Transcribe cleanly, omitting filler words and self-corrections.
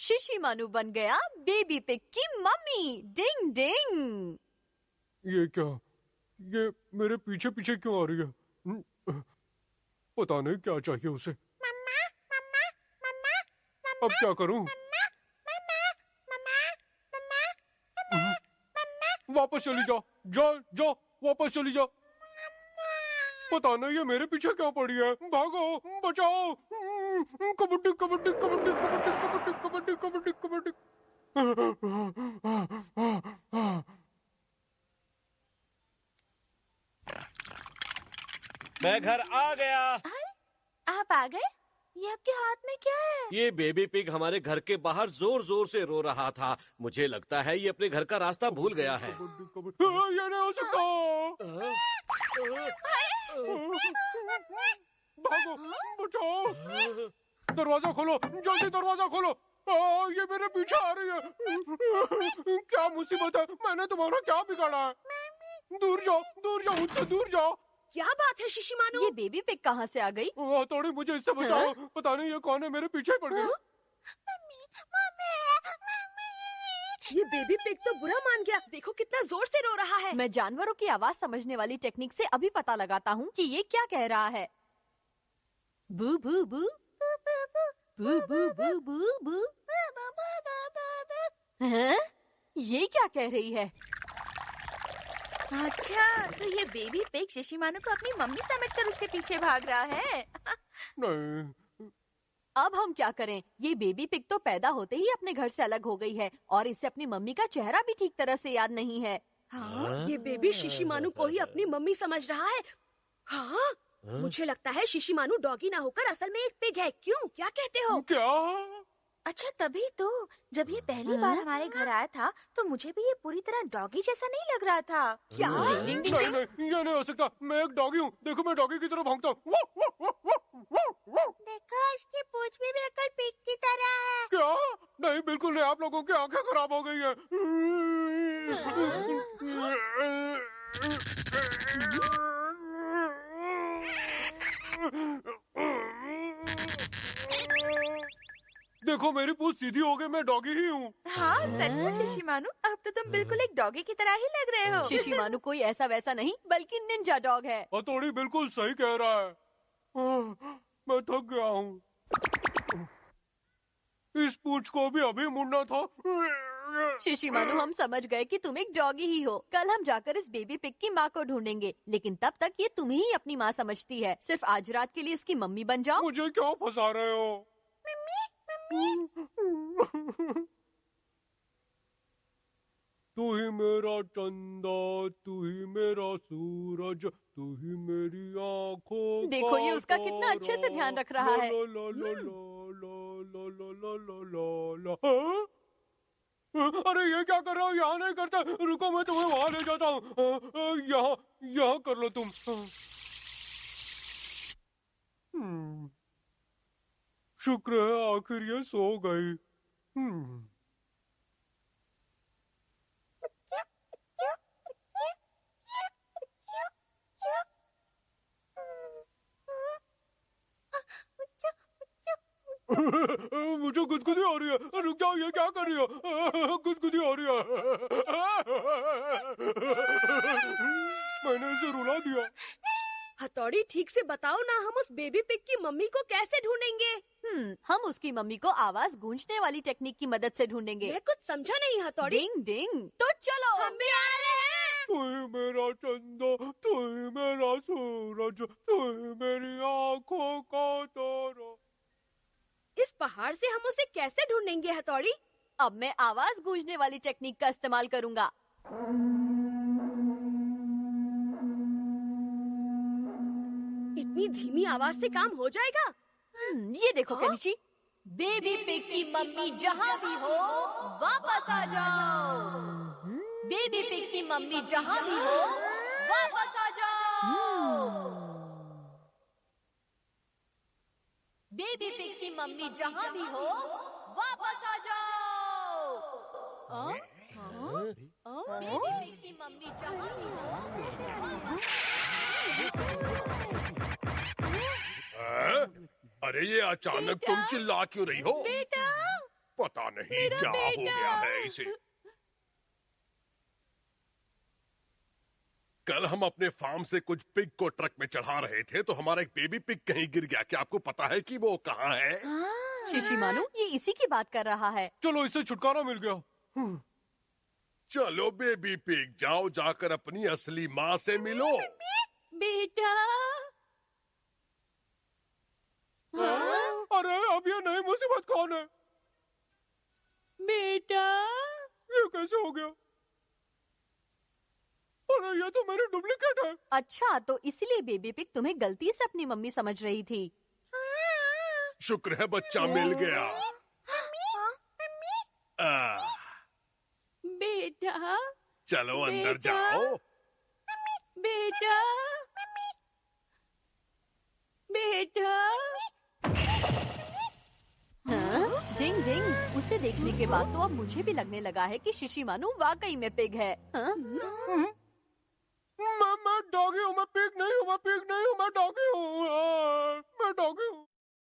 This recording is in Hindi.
शिशिमानु बन गया बेबी पिग की मम्मी। डिंग डिंग। ये क्या? ये मेरे पीछे पीछे क्यों आ रही है? पता नहीं क्या चाहिए उसे। मम्मा, मम्मा, मम्मा, मम्मा, अब क्या करूं? मम्मा, मम्मा, मम्मा, मम्मा, मम्मा, मम्मा। वापस चली जाओ, जाओ जाओ, वापस चली जाओ। पता नहीं ये मेरे पीछे क्या पड़ी है। भागो, बचाओ। कबड्डी कबड्डी कबड्डी कबड्डी कबड्डी कबड्डी कबड्डी कबड्डी। मैं घर आ गया। आप आ गए? ये आपके हाथ में क्या है? ये बेबी पिग हमारे घर के बाहर जोर जोर से रो रहा था। मुझे लगता है ये अपने घर का रास्ता भूल गया है। ये नहीं हो सकता। भागो, बचाओ। दरवाजा खोलो, जल्दी दरवाजा खोलो। ये मेरे पीछे आ रही है। क्या मुसीबत है? मैंने तुम्हारा क्या बिगाड़ा है? दूर जाओ, मुझसे दूर जाओ। क्या बात है शिशिमानु? ये बेबी पिग कहाँ से आ गई? थोड़ी मुझे इससे बचाओ। पता नहीं ये कौन है, मेरे पीछे ही पड़ गई। Mummy, mummy, mummy. ये बेबी पिग तो बुरा मान गया। देखो कितना जोर से रो रहा है। मैं जानवरों की आवाज समझने वाली टेक्निक से अभी पता लगाता हूँ कि ये क्या कह रहा है। बू बू बू बू बू बू बू बू। हैं? ये क्या कह रही है? अच्छा, तो ये बेबी पिग शिशिमानु को अपनी मम्मी समझकर उसके पीछे भाग रहा है। नहीं, अब हम क्या करें? ये बेबी पिग तो पैदा होते ही अपने घर से अलग हो गई है और इसे अपनी मम्मी का चेहरा भी ठीक तरह से याद नहीं है। हाँ? ये बेबी शिशिमानु को ही अपनी मम्मी समझ रहा है। हाँ? मुझे लगता है शिशिमानु डॉगी ना होकर असल में एक पिग है। क्यों? क्या कहते हो? क्या? अच्छा, तभी तो जब ये पहली बार हमारे घर आया था तो मुझे भी ये पूरी तरह डॉगी जैसा नहीं लग रहा था। क्या? नहीं, ये नहीं हो सकता। मैं एक डॉगी हूँ। देखो, मैं डॉगी की तरह भौंकता हूँ। देखो, इसकी पूंछ भी बिल्कुल पिग की तरह है। क्या? नहीं, बिल्कुल नहीं। आप लोगों की आंखें खराब हो गई है। देखो, मेरी पूंछ सीधी हो गई। मैं डॉगी ही हूँ। हाँ, सच में शिशिमानु, अब तो तुम बिल्कुल एक डॉगी की तरह ही लग रहे हो। शिशिमानु कोई ऐसा वैसा नहीं बल्कि निंजा डॉग है। हथौड़ी बिल्कुल सही कह रहा है। मैं थक गया हूँ। इस पूंछ को भी अभी मुड़ना था। शिशिमानु, हम समझ गए कि तुम एक डॉगी ही हो। कल हम जाकर इस बेबी पिग की माँ को ढूंढेंगे, लेकिन तब तक ये तुम्हें ही अपनी माँ समझती है। सिर्फ आज रात के लिए इसकी मम्मी बन जाओ। मुझे क्यों फंसा रहे हो? Mummy, mummy. तू ही मेरा चंदा, तू ही मेरा सूरज, तू ही मेरी आँखों। देखो, ये उसका कितना अच्छे से ध्यान रख रहा है। अरे ये क्या कर रहे हो? यहाँ नहीं करते। रुको, मैं तुम्हें वहाँ ले जाता हूँ। यहाँ कर लो तुम। शुक्र है आखिर ये सो गई। मुझे गुदगुदी आ रही है। रुक जाओ, ये क्या कर रही हो? गुदगुदी आ रही है। मैंने इसे रुला दिया। हथौड़ी, ठीक से बताओ ना, हम उस बेबी पिग की मम्मी को कैसे ढूंढेंगे? हम उसकी मम्मी को आवाज गूंजने वाली टेक्निक की मदद से ढूंढेंगे। मैं कुछ समझा नहीं हथौड़ी। डिंग डिंग। तो चलो, हम भी आ रहे हैं। तू ही मेरा चंदा, तू ही मेरा सूरज, तू ही मेरी आँखों का तारा। इस पहाड़ से हम उसे कैसे ढूंढेंगे हथौड़ी? अब मैं आवाज गूंजने वाली टेक्निक का इस्तेमाल करूंगा। इतनी धीमी आवाज से काम हो जाएगा? ये देखो कनिशी, बेबी पिग की मम्मी जहाँ भी हो वापस आ जाओ। बेबी पिग की मम्मी जहाँ भी हो वापस आ जाओ। बेबी पिग की मम्मी जहाँ भी हो वापस आ जाओ। बेबी पिग की मम्मी जहाँ भी हो। अरे ये अचानक तुम चिल्ला क्यों रही हो? बेटा, पता नहीं क्या हो गया है इसे। कल हम अपने फार्म से कुछ पिग को ट्रक में चढ़ा रहे थे तो हमारा एक बेबी पिग कहीं गिर गया। क्या आपको पता है कि वो कहाँ है? शिशिमानु ये इसी की बात कर रहा है। चलो इससे छुटकारा मिल गया। चलो बेबी पिग, जाओ जाकर अपनी असली माँ से मिलो। बेटा अरे अब ये नई मुसीबत कौन है? बेटा ये कैसे हो गया? अरे ये तो मेरी डुप्लीकेट है। अच्छा तो इसलिए बेबी पिग तुम्हें गलती से अपनी मम्मी समझ रही थी। शुक्र है बच्चा मिल गया। बेटा चलो अंदर बेटा। जाओ। बेटा बेटा हाँ? जिंग जिंग, उसे देखने के बाद तो अब मुझे भी लगने लगा है कि शिशिमानु वाकई में पिग है। हाँ?